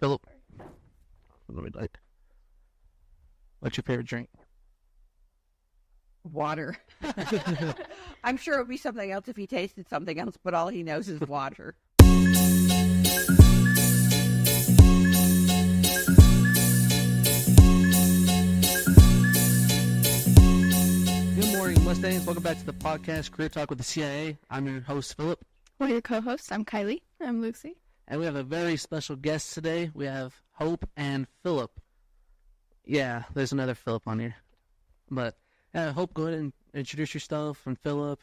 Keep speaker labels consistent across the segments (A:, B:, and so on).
A: Phillip, what would we like? What's your favorite drink?
B: Water. I'm sure it would be something else if he tasted something else, but all he knows is water.
A: Good morning, Mustangs. Welcome back to the podcast, Career Talk with the CIA. I'm your host, Phillip.
C: We're your co-hosts. I'm Kylie. I'm Lucy.
A: And we have a very special guest today. We have Hope and Phillip. Yeah, there's another Phillip on here. But Hope, go ahead and introduce yourself, and Phillip,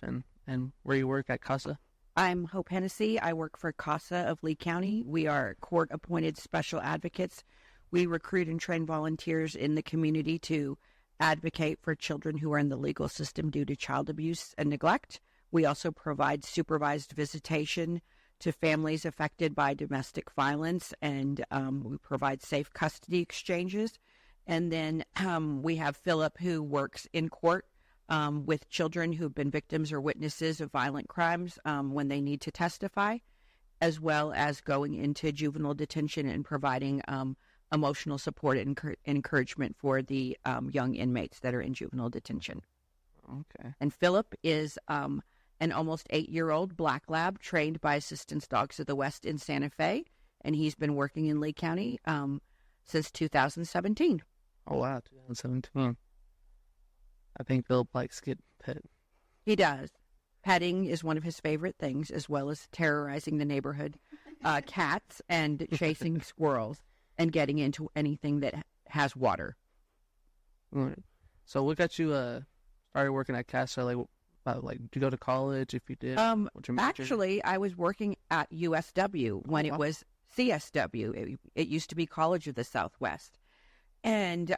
A: and where you work at Casa.
B: I'm Hope Hennessy. I work for Casa of Lea County. We are court-appointed special advocates. We recruit and train volunteers in the community to advocate for children who are in the legal system due to child abuse and neglect. We also provide supervised visitation to families affected by domestic violence, and we provide safe custody exchanges. And then we have Phillip, who works in court with children who've been victims or witnesses of violent crimes when they need to testify, as well as going into juvenile detention and providing emotional support and encouragement for the young inmates that are in juvenile detention.
A: Okay.
B: And Phillip is an almost 8-year-old black lab trained by Assistance Dogs of the West in Santa Fe, and he's been working in Lea County since 2017.
A: Oh, wow, 2017. I think Phillip likes getting pet.
B: He does. Petting is one of his favorite things, as well as terrorizing the neighborhood cats and chasing squirrels and getting into anything that has water.
A: All right. So what got you started working at Casa? Like, did you go to college? If you did, what's your major?
B: Actually, I was working at USW when it was CSW. It used to be College of the Southwest. And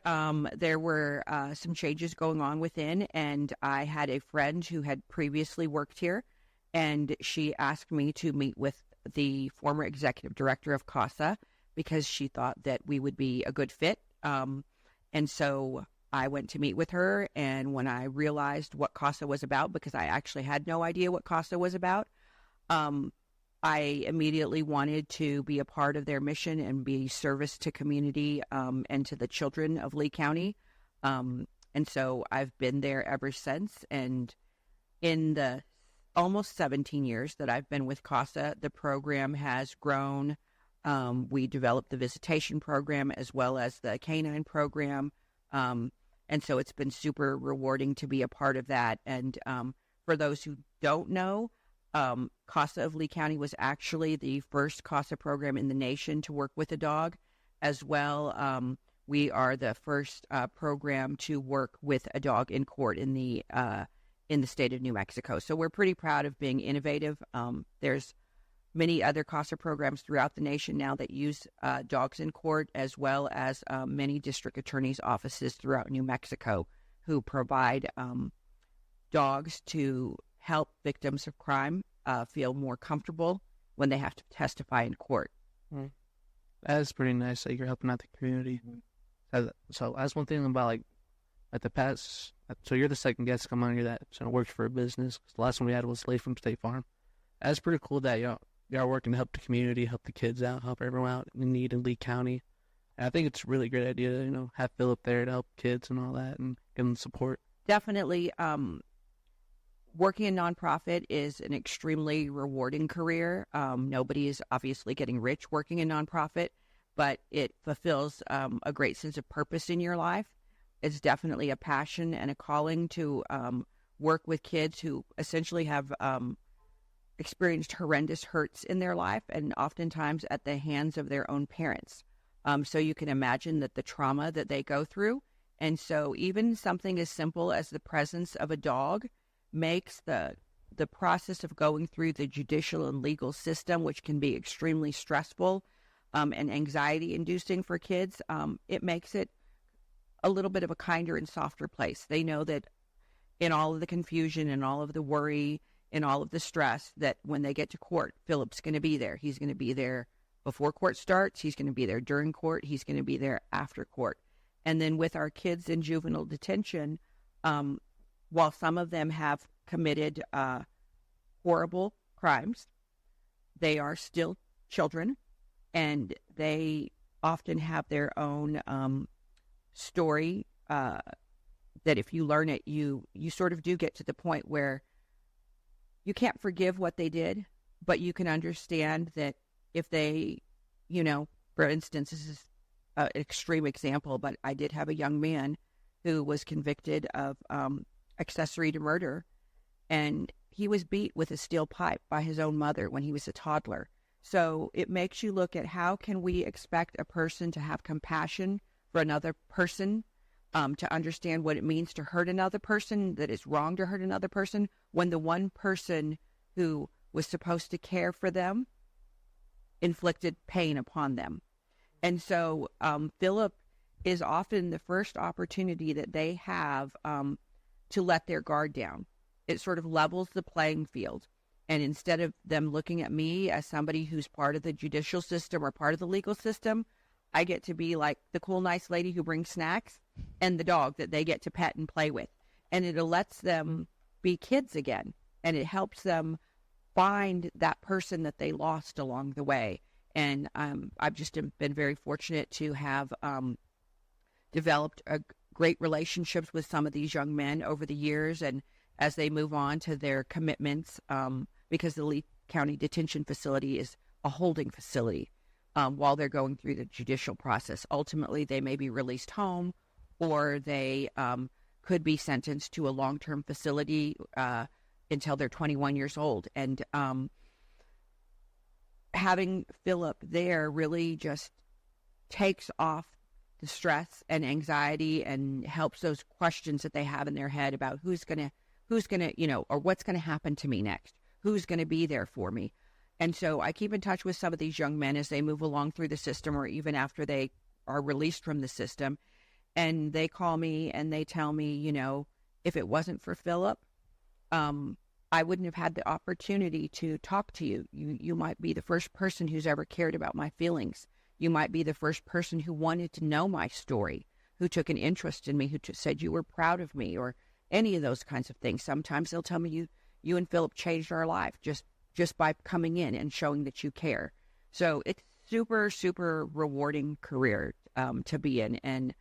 B: there were some changes going on within, and I had a friend who had previously worked here, and she asked me to meet with the former executive director of CASA because she thought that we would be a good fit. And so I went to meet with her, and when I realized what CASA was about, because I actually had no idea what CASA was about, I immediately wanted to be a part of their mission and be service to community and to the children of Lea County. And so I've been there ever since. And in the almost 17 years that I've been with CASA, the program has grown. We developed the visitation program as well as the canine program. And so it's been super rewarding to be a part of that. And for those who don't know, Casa of Lea County was actually the first CASA program in the nation to work with a dog. As well, we are the first program to work with a dog in court in the state of New Mexico. So we're pretty proud of being innovative. There's many other CASA programs throughout the nation now that use dogs in court, as well as many district attorneys' offices throughout New Mexico who provide dogs to help victims of crime feel more comfortable when they have to testify in court.
A: That is pretty nice that you're helping out the community. So that's one thing about at the past. So you're the second guest to come on here that works for a business. The last one we had was Slade from State Farm. That's pretty cool that y'all are working to help the community, help the kids out, help everyone out in need in Lea County. And I think it's a really great idea to have Phillip there to help kids and all that and give them support.
B: Definitely. Working in nonprofit is an extremely rewarding career. Nobody is obviously getting rich working in nonprofit, but it fulfills a great sense of purpose in your life. It's definitely a passion and a calling to work with kids who essentially have experienced horrendous hurts in their life, and oftentimes at the hands of their own parents. So you can imagine that the trauma that they go through. And so even something as simple as the presence of a dog makes the process of going through the judicial and legal system, which can be extremely stressful and anxiety-inducing for kids, it makes it a little bit of a kinder and softer place. They know that in all of the confusion and all of the worry and all of the stress, that when they get to court, Phillip's going to be there. He's going to be there before court starts. He's going to be there during court. He's going to be there after court. And then with our kids in juvenile detention, while some of them have committed horrible crimes, they are still children, and they often have their own story that if you learn it, you sort of do get to the point where you can't forgive what they did, but you can understand that if they, for instance, this is an extreme example, but I did have a young man who was convicted of accessory to murder, and he was beat with a steel pipe by his own mother when he was a toddler. So it makes you look at how can we expect a person to have compassion for another person, to understand what it means to hurt another person, that it's wrong to hurt another person, when the one person who was supposed to care for them inflicted pain upon them. And so Phillip is often the first opportunity that they have to let their guard down. It sort of levels the playing field. And instead of them looking at me as somebody who's part of the judicial system or part of the legal system, I get to be like the cool, nice lady who brings snacks and the dog that they get to pet and play with. And it lets them be kids again. And it helps them find that person that they lost along the way. And I've just been very fortunate to have developed great relationships with some of these young men over the years. And as they move on to their commitments, because the Lea County Detention Facility is a holding facility while they're going through the judicial process. Ultimately, they may be released home, or they could be sentenced to a long-term facility until they're 21 years old. And having Phillip there really just takes off the stress and anxiety and helps those questions that they have in their head about who's gonna, or what's gonna happen to me next, who's gonna be there for me. And so I keep in touch with some of these young men as they move along through the system, or even after they are released from the system, and they call me and they tell me, if it wasn't for Phillip, I wouldn't have had the opportunity to talk to you. You might be the first person who's ever cared about my feelings. You might be the first person who wanted to know my story, who took an interest in me, who said you were proud of me, or any of those kinds of things. Sometimes they'll tell me you and Phillip changed our life just by coming in and showing that you care. So it's super, super rewarding career to be in. And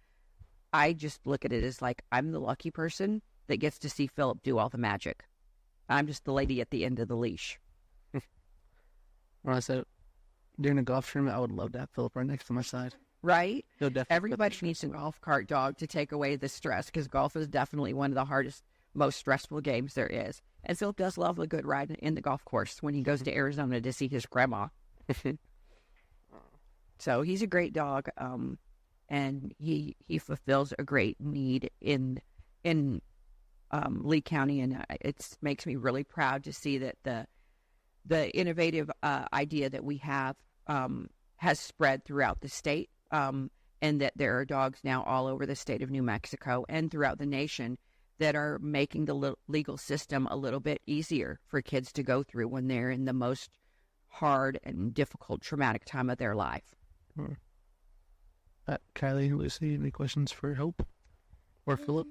B: I just look at it as like I'm the lucky person that gets to see Phillip do all the magic. I'm just the lady at the end of the leash.
A: When I said during a golf tournament, I would love to have Phillip right next to my side.
B: Right?
A: He'll definitely
B: Everybody needs a golf cart dog to take away the stress, because golf is definitely one of the hardest, most stressful games there is. And Phillip does love a good ride in the golf course when he goes to Arizona to see his grandma. So he's a great dog, and he fulfills a great need in Lea County, and it makes me really proud to see that the innovative idea that we have has spread throughout the state, and that there are dogs now all over the state of New Mexico and throughout the nation that are making the legal system a little bit easier for kids to go through when they're in the most hard and difficult, traumatic time of their life.
A: Kylie, Lucy, any questions for Hope or Phillip?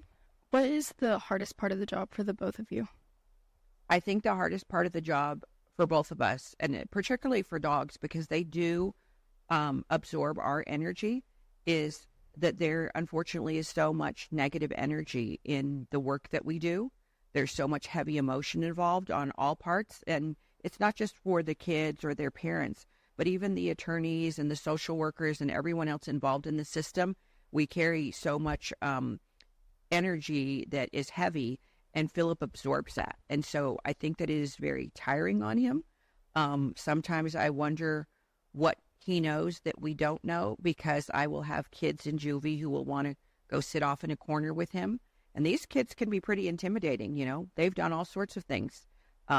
C: What is the hardest part of the job for the both of you?
B: I think the hardest part of the job for both of us, and particularly for dogs, because they do absorb our energy, is that there unfortunately is so much negative energy in the work that we do. There's so much heavy emotion involved on all parts, and it's not just for the kids or their parents, but even the attorneys and the social workers and everyone else involved in the system. We carry so much energy that is heavy, and Phillip absorbs that. And so I think that it is very tiring on him. Sometimes I wonder what he knows that we don't know, because I will have kids in juvie who will want to go sit off in a corner with him. And these kids can be pretty intimidating. They've done all sorts of things.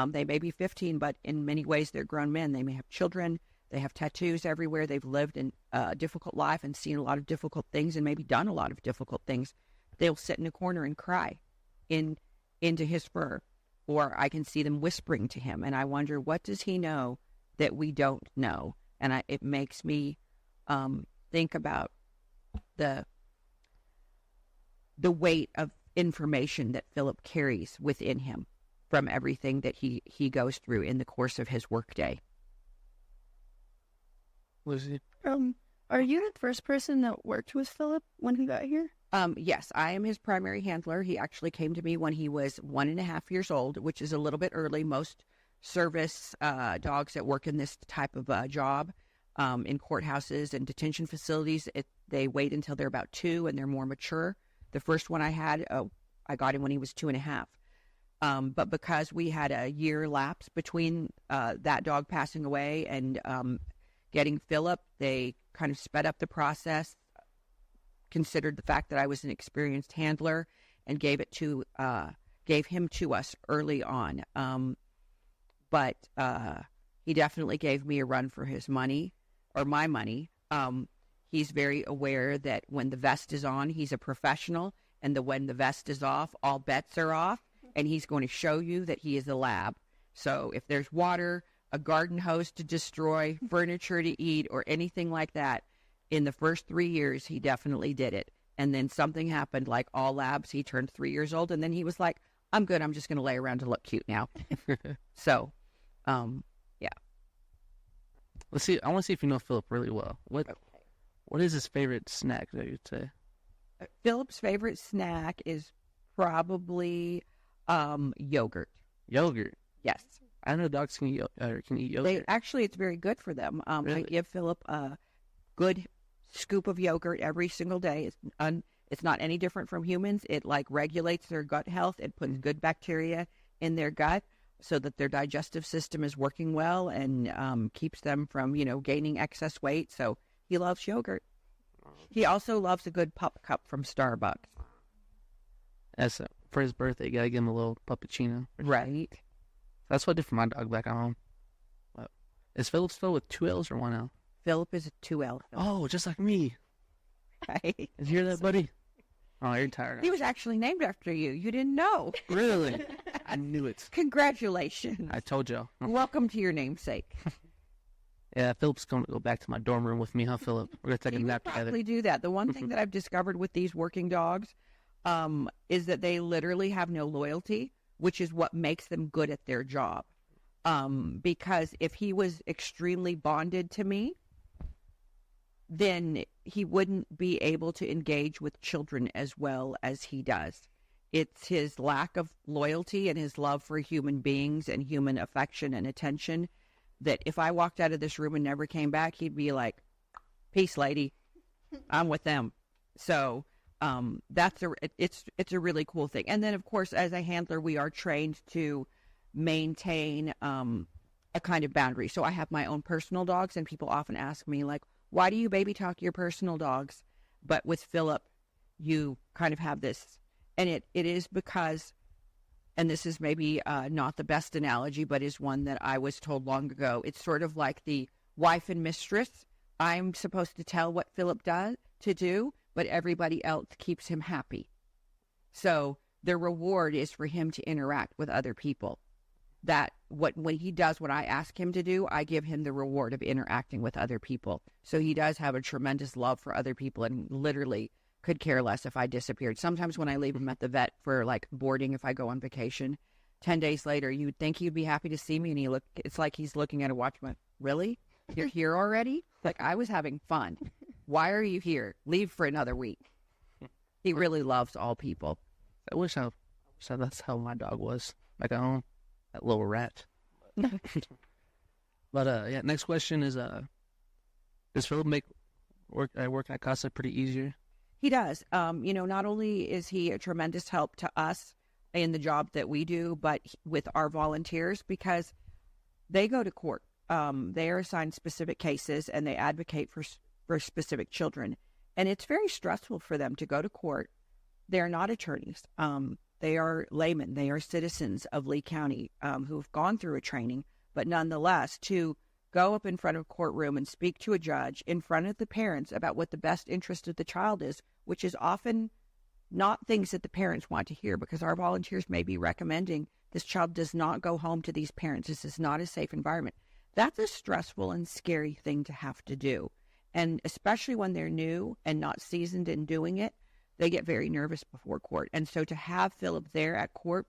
B: They may be 15, but in many ways they're grown men. They may have children. They have tattoos everywhere. They've lived in a difficult life and seen a lot of difficult things and maybe done a lot of difficult things. They'll sit in a corner and cry into his fur, or I can see them whispering to him. And I wonder, what does he know that we don't know? And it makes me think about the weight of information that Phillip carries within him from everything that he goes through in the course of his workday.
A: Lucy?
C: Are you the first person that worked with Phillip when he got here?
B: Yes, I am his primary handler. He actually came to me when he was 1.5 years old, which is a little bit early. Most service dogs that work in this type of job in courthouses and detention facilities, they wait until they're about 2 and they're more mature. The first one I had, I got him when he was 2.5. But because we had a year lapse between that dog passing away and getting Phillip, they kind of sped up the process, considered the fact that I was an experienced handler, and gave him to us early on. But he definitely gave me a run for his money, or my money. He's very aware that when the vest is on, he's a professional, and when the vest is off, all bets are off, and he's going to show you that he is a lab. So if there's water, a garden hose to destroy, furniture to eat, or anything like that, in the first 3 years, he definitely did it. And then something happened, like all labs. He turned 3 years old, and then he was like, I'm good. I'm just going to lay around to look cute now. So, yeah.
A: Let's see. I want to see if you know Phillip really well. What is his favorite snack that you'd say?
B: Phillip's favorite snack is probably yogurt.
A: Yogurt?
B: Yes.
A: I know dogs can eat yogurt.
B: Actually, it's very good for them.
A: Really?
B: I give Phillip a good scoop of yogurt every single day. It's not any different from humans. It regulates their gut health. It puts good bacteria in their gut so that their digestive system is working well and keeps them from, gaining excess weight. So he loves yogurt. He also loves a good pup cup from Starbucks.
A: For his birthday, you got to give him a little puppuccino.
B: Right.
A: That's what I did for my dog back at home. Is Phillip spelled with 2 L's or 1 L?
B: Phillip is a 2L.
A: Oh, just like me.
B: Right.
A: Did you hear that, buddy? Oh, you're tired.
B: He was actually named after you. You didn't know.
A: Really? I knew it.
B: Congratulations.
A: I told you.
B: Welcome to your namesake.
A: Yeah, Phillip's going to go back to my dorm room with me, huh, Phillip? We're going to take a nap
B: probably
A: together.
B: Do that. The one thing that I've discovered with these working dogs is that they literally have no loyalty, which is what makes them good at their job. Because if he was extremely bonded to me, then he wouldn't be able to engage with children as well as he does. It's his lack of loyalty and his love for human beings and human affection and attention that if I walked out of this room and never came back, he'd be like, peace, lady. I'm with them. So it's a really cool thing. And then, of course, as a handler, we are trained to maintain a kind of boundary. So I have my own personal dogs, and people often ask me, why do you baby talk your personal dogs? But with Phillip, you kind of have this. And it is because, and this is maybe not the best analogy, but is one that I was told long ago. It's sort of like the wife and mistress. I'm supposed to tell what Phillip does to do, but everybody else keeps him happy. So the reward is for him to interact with other people. When he does what I ask him to do, I give him the reward of interacting with other people. So he does have a tremendous love for other people and literally could care less if I disappeared. Sometimes when I leave him at the vet for boarding, if I go on vacation, 10 days later, you'd think he'd be happy to see me. And it's like he's looking at a watch. Really? You're here already? I was having fun. Why are you here? Leave for another week. He really loves all people.
A: I wish that's how my dog was back at home. That little rat. But yeah, next question is does Phillip make work at Casa pretty easier?
B: He does. Not only is he a tremendous help to us in the job that we do, but with our volunteers, because they go to court. They are assigned specific cases and they advocate for specific children. And it's very stressful for them to go to court. They're not attorneys. They are laymen. They are citizens of Lea County who've gone through a training, but nonetheless, to go up in front of a courtroom and speak to a judge in front of the parents about what the best interest of the child is, which is often not things that the parents want to hear, because our volunteers may be recommending this child does not go home to these parents. This is not a safe environment. That's a stressful and scary thing to have to do. And especially when they're new and not seasoned in doing it, they get very nervous before court. And so to have Phillip there at court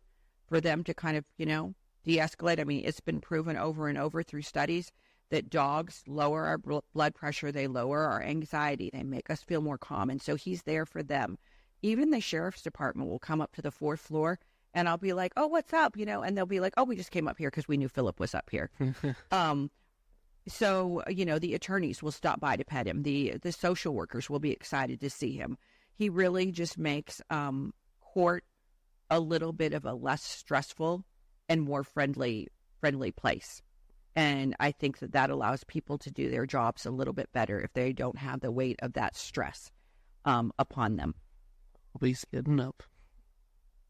B: for them to kind of, de-escalate, I mean, it's been proven over and over through studies that dogs lower our blood pressure, they lower our anxiety, they make us feel more calm. And so he's there for them. Even the sheriff's department will come up to the 4th floor, and I'll be like, oh, what's up? And they'll be like, oh, we just came up here because we knew Phillip was up here. So, the attorneys will stop by to pet him. The social workers will be excited to see him. He really just makes court a little bit of a less stressful and more friendly place. And I think that allows people to do their jobs a little bit better if they don't have the weight of that stress upon them.
A: He's getting up.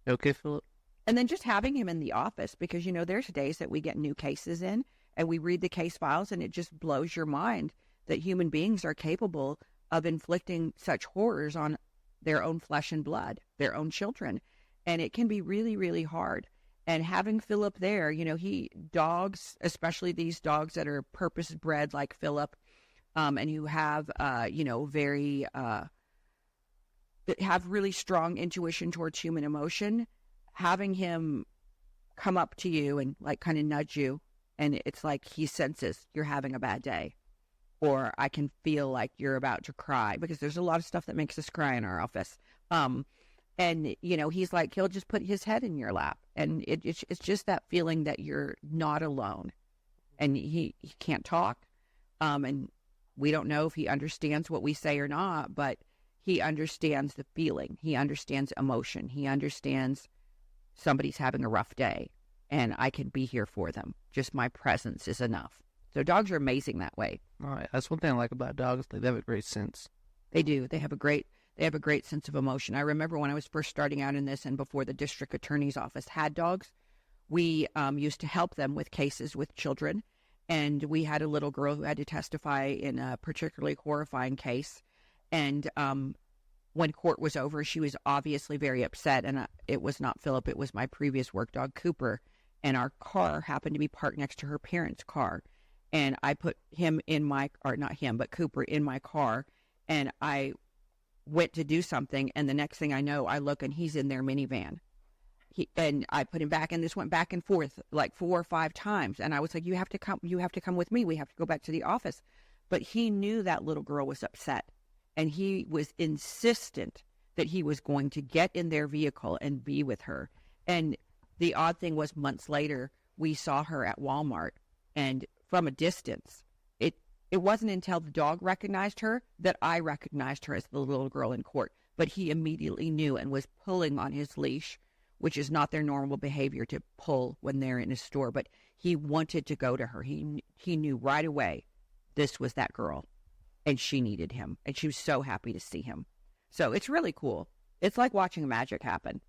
A: Okay, Phillip?
B: And then just having him in the office, because, there's days that we get new cases in and we read the case files, and it just blows your mind that human beings are capable of inflicting such horrors on their own flesh and blood, their own children. And it can be really, really hard. And having Phillip there, dogs, especially these dogs that are purpose bred like Phillip, and who have, have really strong intuition towards human emotion, having him come up to you and kind of nudge you, and it's like he senses you're having a bad day, or I can feel like you're about to cry, because there's a lot of stuff that makes us cry in our office. And, he's like, he'll just put his head in your lap. And it's just that feeling that you're not alone. And he can't talk. And we don't know if he understands what we say or not, but he understands the feeling. He understands emotion. He understands somebody's having a rough day, and I can be here for them. Just my presence is enough. So dogs are amazing that way.
A: All right. That's one thing I like about dogs. They have a great sense.
B: They do. They have a great sense of emotion. I remember when I was first starting out in this, and before the district attorney's office had dogs, we used to help them with cases with children. And we had a little girl who had to testify in a particularly horrifying case. And when court was over, she was obviously very upset. And it was not Phillip. It was my previous work dog, Cooper. And our car happened to be parked next to her parents' car. And I put him in not him, but Cooper in my car. And I went to do something, and the next thing I know, I look, and he's in their minivan. And I put him back, and this went back and forth like 4 or 5 times. And I was like, you have to come with me. We have to go back to the office. But he knew that little girl was upset, and he was insistent that he was going to get in their vehicle and be with her. And the odd thing was, months later, we saw her at Walmart, and from a distance, it wasn't until the dog recognized her that I recognized her as the little girl in court. But he immediately knew and was pulling on his leash, which is not their normal behavior to pull when they're in a store. But he wanted to go to her. He knew right away this was that girl, and she needed him. And she was so happy to see him. So it's really cool. It's like watching magic happen.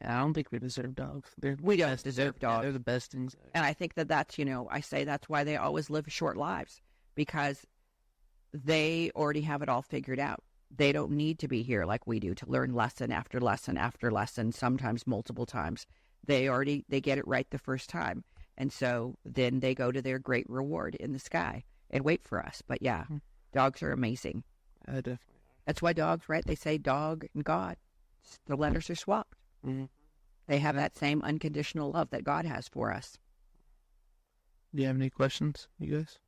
A: I don't think we deserve dogs.
B: We don't deserve dogs.
A: They're the best things.
B: And I think that's, I say that's why they always live short lives, because they already have it all figured out. They don't need to be here like we do to learn lesson after lesson after lesson, sometimes multiple times. They get it right the first time. And so then they go to their great reward in the sky and wait for us. But yeah, dogs are amazing.
A: Definitely.
B: That's why dogs, right? They say dog and God. The letters are swapped.
A: Mm-hmm.
B: They have that same unconditional love that God has for us.
A: Do you have any questions, you guys?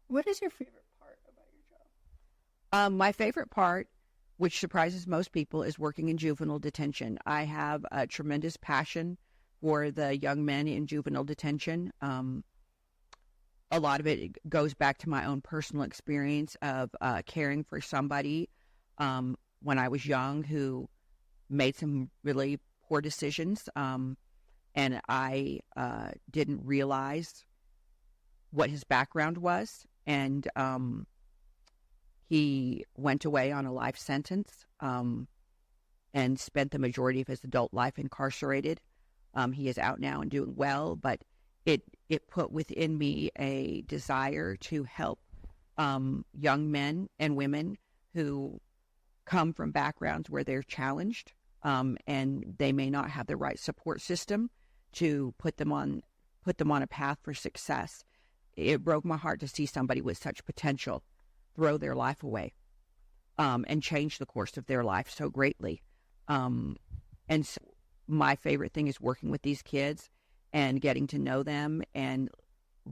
C: What is your favorite part about your job?
B: My favorite part, which surprises most people, is working in juvenile detention. I have a tremendous passion for the young men in juvenile detention. A lot of it goes back to my own personal experience of caring for somebody when I was young who made some really poor decisions, and I didn't realize what his background was, and he went away on a life sentence and spent the majority of his adult life incarcerated. He is out now and doing well, but it put within me a desire to help young men and women who come from backgrounds where they're challenged, and they may not have the right support system to put them on a path for success. It broke my heart to see somebody with such potential throw their life away and change the course of their life so greatly. And so my favorite thing is working with these kids and getting to know them and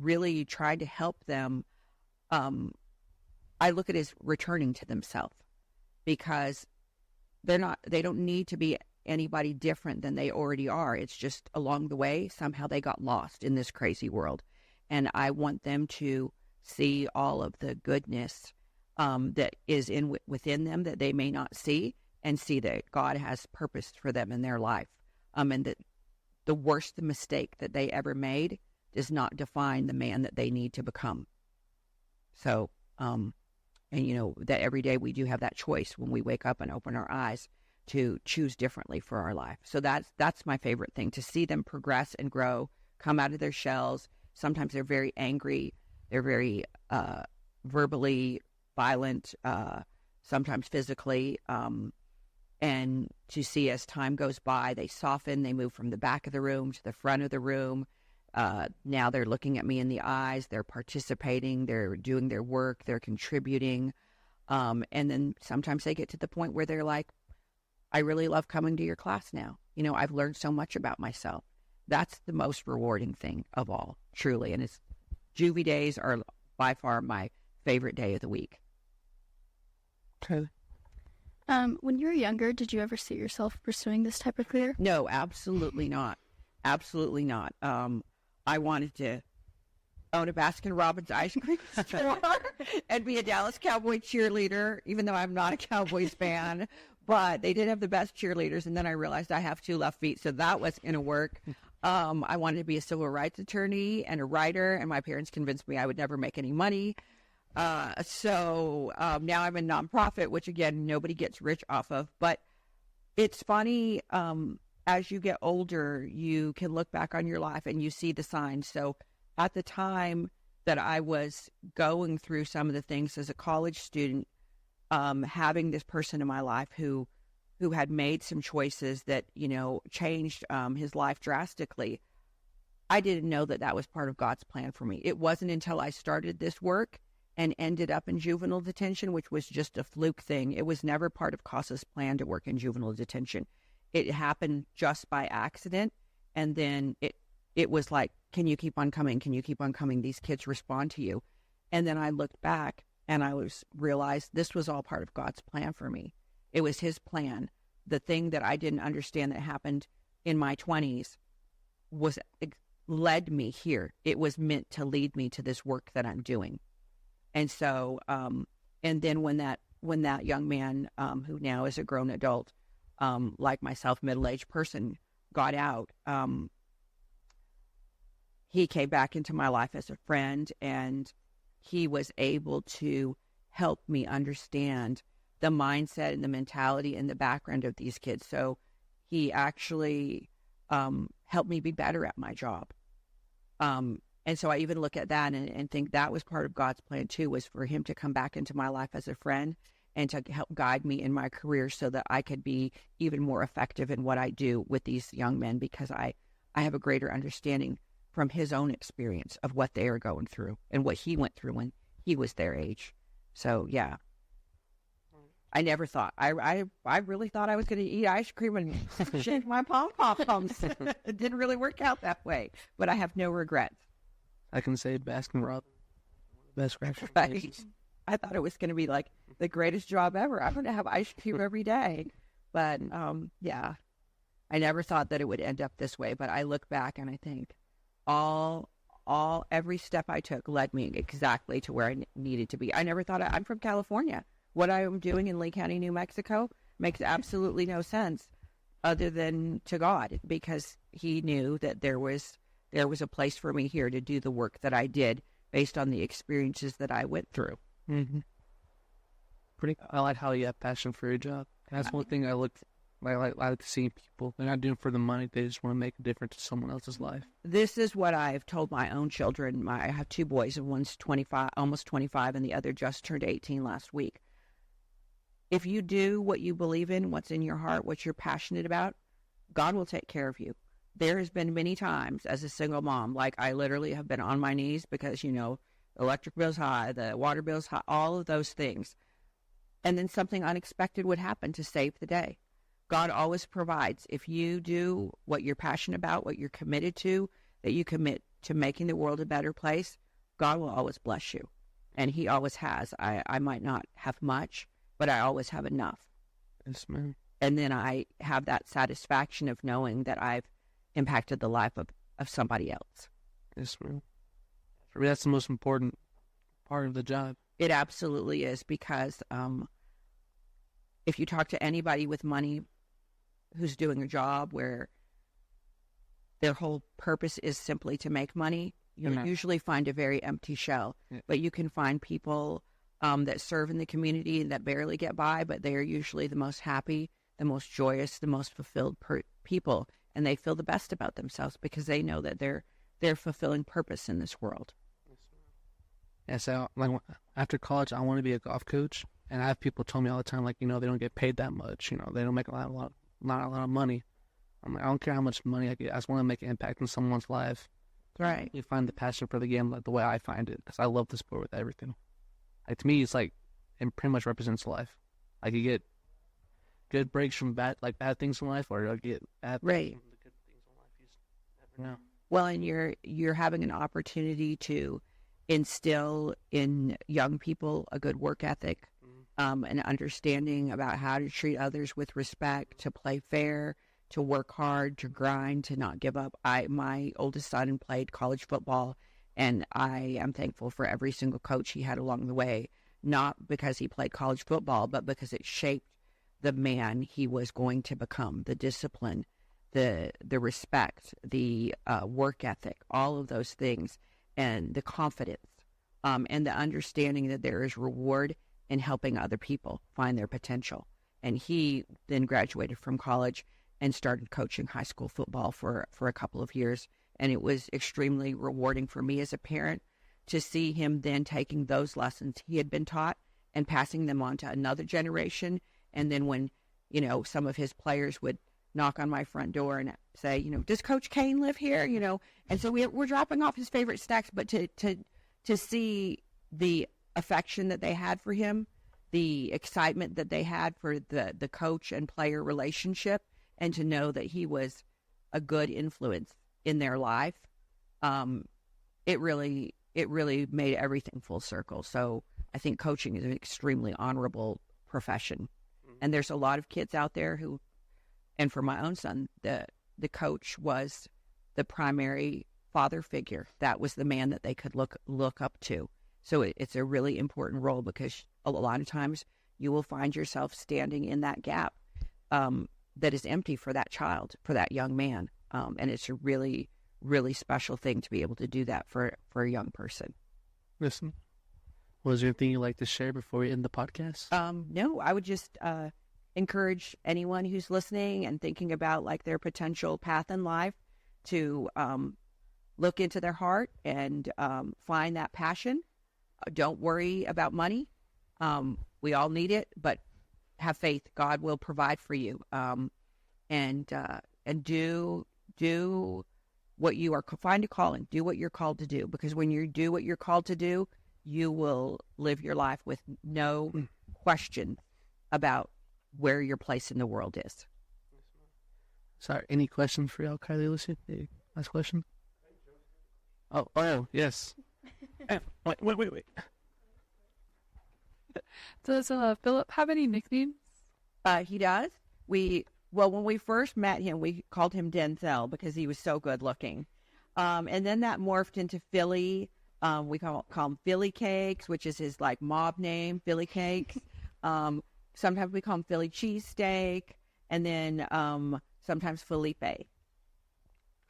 B: really tried to help them. I look at it as returning to themselves, because they don't need to be anybody different than they already are. It's just along the way, somehow they got lost in this crazy world. And I want them to see all of the goodness that is within them that they may not see, and see that God has purpose for them in their life. And that the worst mistake that they ever made does not define the man that they need to become. So, and that every day we do have that choice when we wake up and open our eyes to choose differently for our life. So that's my favorite thing, to see them progress and grow, come out of their shells. Sometimes they're very angry. They're very verbally violent, sometimes physically. And to see as time goes by, they soften, they move from the back of the room to the front of the room. Now they're looking at me in the eyes, they're participating, they're doing their work, they're contributing. And then sometimes they get to the point where they're like, I really love coming to your class now. I've learned so much about myself. That's the most rewarding thing of all, truly. And juvie days are by far my favorite day of the week.
A: Okay.
C: When you were younger, did you ever see yourself pursuing this type of career?
B: No, absolutely not. Absolutely not. I wanted to own a Baskin-Robbins ice cream store and be a Dallas Cowboy cheerleader, even though I'm not a Cowboys fan. But they did have the best cheerleaders, and then I realized I have 2 left feet, so that was going to work. I wanted to be a civil rights attorney and a writer, and my parents convinced me I would never make any money. So now I'm a nonprofit, which, again, nobody gets rich off of. But it's funny, as you get older, you can look back on your life and you see the signs. So at the time that I was going through some of the things as a college student, having this person in my life who had made some choices that, changed his life drastically, I didn't know that was part of God's plan for me. It wasn't until I started this work and ended up in juvenile detention, which was just a fluke thing. It was never part of Casa's plan to work in juvenile detention. It happened just by accident. And then it was like, can you keep on coming? Can you keep on coming? These kids respond to you. And then I looked back and I realized this was all part of God's plan for me. It was his plan. The thing that I didn't understand that happened in my 20s led me here. It was meant to lead me to this work that I'm doing. And so, and then when that young man, who now is a grown adult, like myself, middle-aged person, got out, he came back into my life as a friend, and he was able to help me understand the mindset and the mentality and the background of these kids. So he actually helped me be better at my job. And so I even look at that and think that was part of God's plan too, was for him to come back into my life as a friend and to help guide me in my career so that I could be even more effective in what I do with these young men, because I have a greater understanding from his own experience of what they are going through and what he went through when he was their age. So, yeah. I never thought. I really thought I was going to eat ice cream and shake my pom-poms. It didn't really work out that way, but I have no regrets.
A: I can say Baskin-Robbins, best crafts.
B: Right. I thought it was going to be like the greatest job ever. I'm going to have ice cream every day. But, yeah, I never thought that it would end up this way. But I look back and I think every step I took led me exactly to where I needed to be. I never thought I'm from California. What I am doing in Lea County, New Mexico makes absolutely no sense other than to God, because he knew that there was a place for me here to do the work that I did based on the experiences that I went through.
A: Mm-hmm. I like how you have passion for your job. That's one thing I like to see people. They're not doing it for the money. They just want to make a difference in someone else's life.
B: This is what I've told my own children. I have 2 boys, and one's 25, almost 25, and the other just turned 18 last week. If you do what you believe in, what's in your heart, what you're passionate about, God will take care of you. There has been many times as a single mom, like I literally have been on my knees because, the electric bill's high, the water bill's high, all of those things. And then something unexpected would happen to save the day. God always provides. If you do what you're passionate about, what you're committed to, that you commit to making the world a better place, God will always bless you. And he always has. I might not have much, but I always have enough.
A: Yes, ma'am.
B: And then I have that satisfaction of knowing that I've impacted the life of somebody else.
A: Yes, ma'am. For me, that's the most important part of the job.
B: It absolutely is, because if you talk to anybody with money who's doing a job where their whole purpose is simply to make money, you'll usually find a very empty shell. Yeah. But you can find people that serve in the community that barely get by, but they are usually the most happy, the most joyous, the most fulfilled people, and they feel the best about themselves because they know that they're fulfilling purpose in this world.
A: Yeah, so like after college, I want to be a golf coach, and I have people tell me all the time, like, they don't get paid that much. They don't make not a lot of money. I'm like, I don't care how much money I get. I just want to make an impact in someone's life.
B: Right.
A: You find the passion for the game like the way I find it, because I love the sport with everything. Like, to me, it's like it pretty much represents life. Like, you get good breaks from bad things in life, or you get bad things from the good things in life. You just never know.
B: Well, and you're having an opportunity to instill in young people a good work ethic, an understanding about how to treat others with respect, to play fair, to work hard, to grind, to not give up. My oldest son played college football, and I am thankful for every single coach he had along the way, not because he played college football, but because it shaped the man he was going to become, the discipline, the respect, the work ethic, all of those things, and the confidence, and the understanding that there is reward in helping other people find their potential. And he then graduated from college and started coaching high school football for a couple of years. And it was extremely rewarding for me as a parent to see him then taking those lessons he had been taught and passing them on to another generation. And then when, some of his players would knock on my front door and say, does Coach Kane live here? And so we're dropping off his favorite snacks, but to see the affection that they had for him, the excitement that they had for the coach and player relationship, and to know that he was a good influence in their life, it really made everything full circle. So I think coaching is an extremely honorable profession. And there's a lot of kids out there who, and for my own son, the coach was the primary father figure. That was the man that they could look up to. So it's a really important role, because a lot of times you will find yourself standing in that gap that is empty for that child, for that young man. And it's a really, really special thing to be able to do that for a young person.
A: Listen, was there anything you'd like to share before we end the podcast?
B: No, I would just encourage anyone who's listening and thinking about their potential path in life to look into their heart and find that passion. Don't worry about money. We all need it, but have faith. God will provide for you. And do what you are, find a calling, do what you're called to do, because when you do what you're called to do, you will live your life with no question about where your place in the world is.
A: Sorry, any questions for y'all, Kylie, Lucy? Last question? Oh, yes. Wait.
D: Does Phillip have any nicknames?
B: He does. When we first met him, we called him Denzel because he was so good looking. And then that morphed into Philly. We call him Philly Cakes, which is his mob name, Philly Cakes. Sometimes we call him Philly Cheesesteak, and then sometimes Felipe.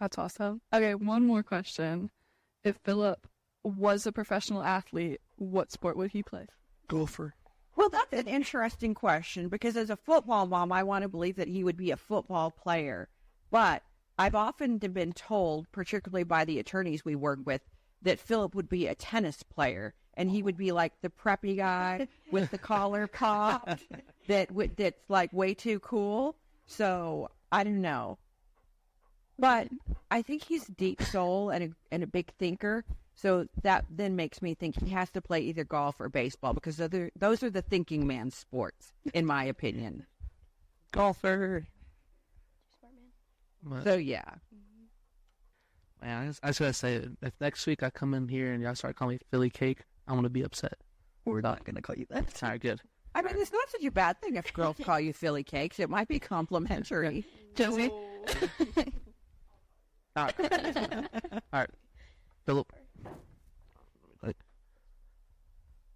D: That's awesome. Okay, one more question. If Phillip was a professional athlete, what sport would he play?
A: Golfer.
B: Well, that's an interesting question, because as a football mom, I want to believe that he would be a football player. But I've often been told, particularly by the attorneys we work with, that Phillip would be a tennis player, and he would be like the preppy guy with the collar popped that's way too cool. So I don't know. But I think he's deep soul and a big thinker. So that then makes me think he has to play either golf or baseball, because those are the thinking man's sports, in my opinion.
A: Golfer.
B: So, yeah.
A: Man, I just gotta say, if next week I come in here and y'all start calling me Philly Cake, I'm gonna be upset.
B: We're not going to call you that.
A: All right, good.
B: I mean, it's not such a bad thing if girls call you Philly Cakes. It might be complimentary.
C: Joey.
A: All right. All right. Philip,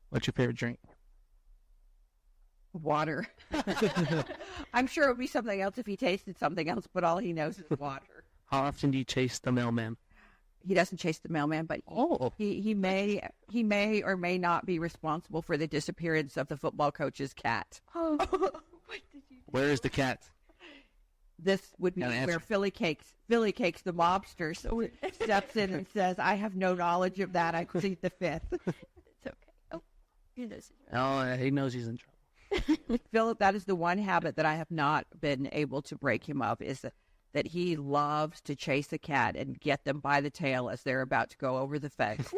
A: what's your favorite drink?
B: Water. I'm sure it would be something else if he tasted something else, but all he knows is water.
A: How often do you chase the mailman?
B: He doesn't chase the mailman, but he may or may not be responsible for the disappearance of the football coach's cat.
C: Oh.
A: Where is the cat?
B: This would be where Philly Cakes, the mobster, steps in and says, "I have no knowledge of that. I plead the fifth."
C: It's okay. Oh, he knows.
A: Oh, he knows he's in trouble.
B: Philip, that is the one habit that I have not been able to break him of, is that he loves to chase a cat and get them by the tail as they're about to go over the fence.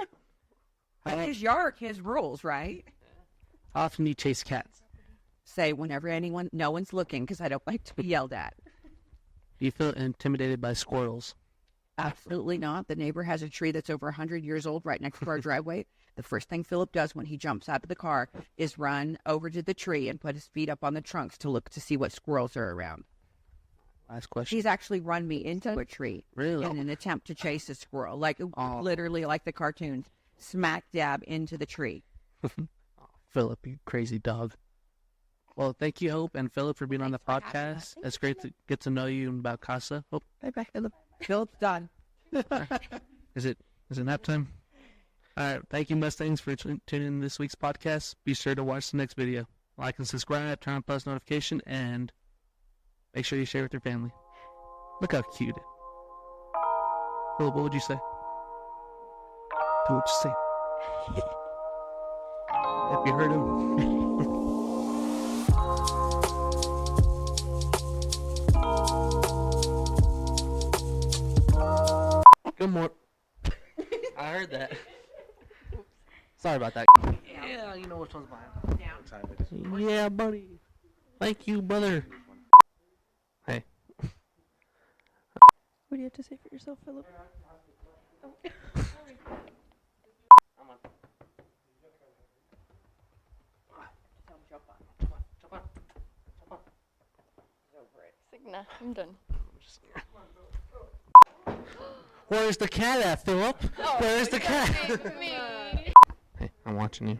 B: His yard, his rules, right?
A: How often do you chase cats?
B: Say whenever no one's looking, because I don't like to be yelled at.
A: Do you feel intimidated by squirrels?
B: Absolutely not. The neighbor has a tree that's over 100 years old right next to our driveway. The first thing Philip does when he jumps out of the car is run over to the tree and put his feet up on the trunks to look to see what squirrels are around.
A: Last question.
B: He's actually run me into a tree
A: Really?
B: in an attempt to chase a squirrel, literally like the cartoons, smack dab into the tree.
A: Philip, you crazy dog. Well, thank you, Hope and Philip, for being on the podcast. It's great to get to know you about Casa. Hope.
C: Bye, Philip.
B: Philip's done.
A: Is it nap time? All right. Thank you, Mustangs, for tuning in this week's podcast. Be sure to watch the next video. Like and subscribe, turn on post notification, and make sure you share with your family. Look how cute. Philip, what would you say? What would you say? If you heard him. Good morning. I heard that. Sorry about that. Yeah, you know which one's mine. Yeah, buddy. Thank you, brother. Hey.
C: What do you have to say for yourself, Philip? He's like, nah, I'm done.
A: Where's the cat at, Philip?
C: Oh,
A: Where's the cat?
C: Me.
A: Hey, I'm watching you.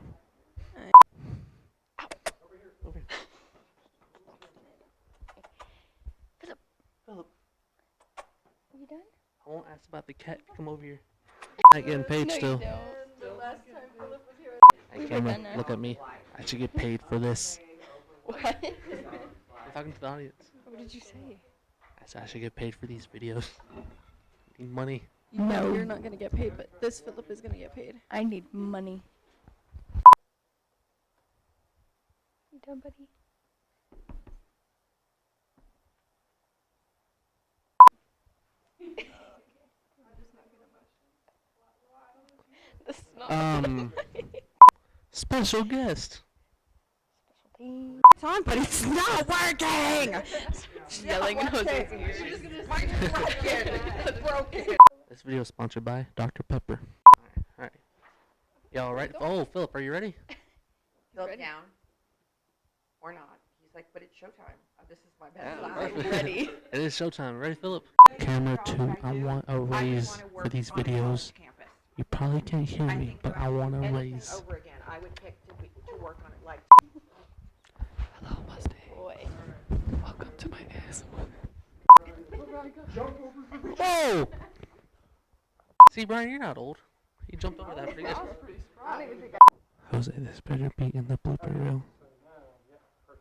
A: Philip.
C: Are you done?
A: I won't ask about the cat. Come over here. I'm not getting paid
C: No,
A: still.
C: you don't. The last time Philip was here.
A: Hey, camera, look at me. I should get paid for this.
C: What?
A: I'm talking to the audience.
C: What did you say?
A: I said I should get paid for these videos. Need money.
D: No, you're not gonna get paid, but this Philip is gonna get paid.
C: I need money. You done, buddy? This is not
A: Special guest.
B: It's on, but it's not working.
C: yelling in Jose's ear.
B: It's broken.
A: This video is sponsored by Dr. Pepper. All right. Y'all all right? Oh, Philip, are you ready?
B: Philip down. Or not. He's like, but it's showtime. This is my best
A: Yeah,
B: life.
A: perfect.
C: Ready?
A: It is showtime. Ready, Philip? Camera 2, I want a raise for these videos. You probably can't hear me, but I want a raise.
B: Over again. I would pick to work on it like.
A: Hello, Mustang.
C: Boy.
A: Welcome to my ASMR. Oh! See, Brian, you're not old. You jumped over that pretty good. Jose, this better be in the blooper reel.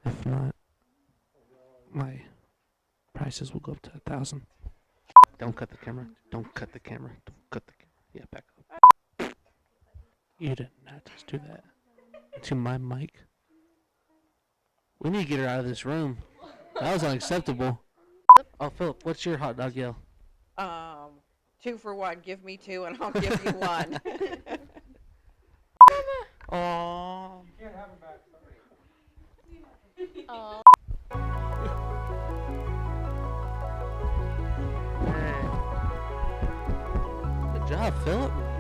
A: If not, my prices will go up to 1,000. Don't cut the camera. Don't cut the camera. Don't cut the camera. Yeah, back up. You did not just do that to my mic. We need to get her out of this room. That was unacceptable. Oh, Philip, what's your hot dog yell?
B: 2 for 1. Give me 2 and I'll give you 1.
A: Aww.
E: You can't have him back.
C: Aw.
A: Hey. job, Philip.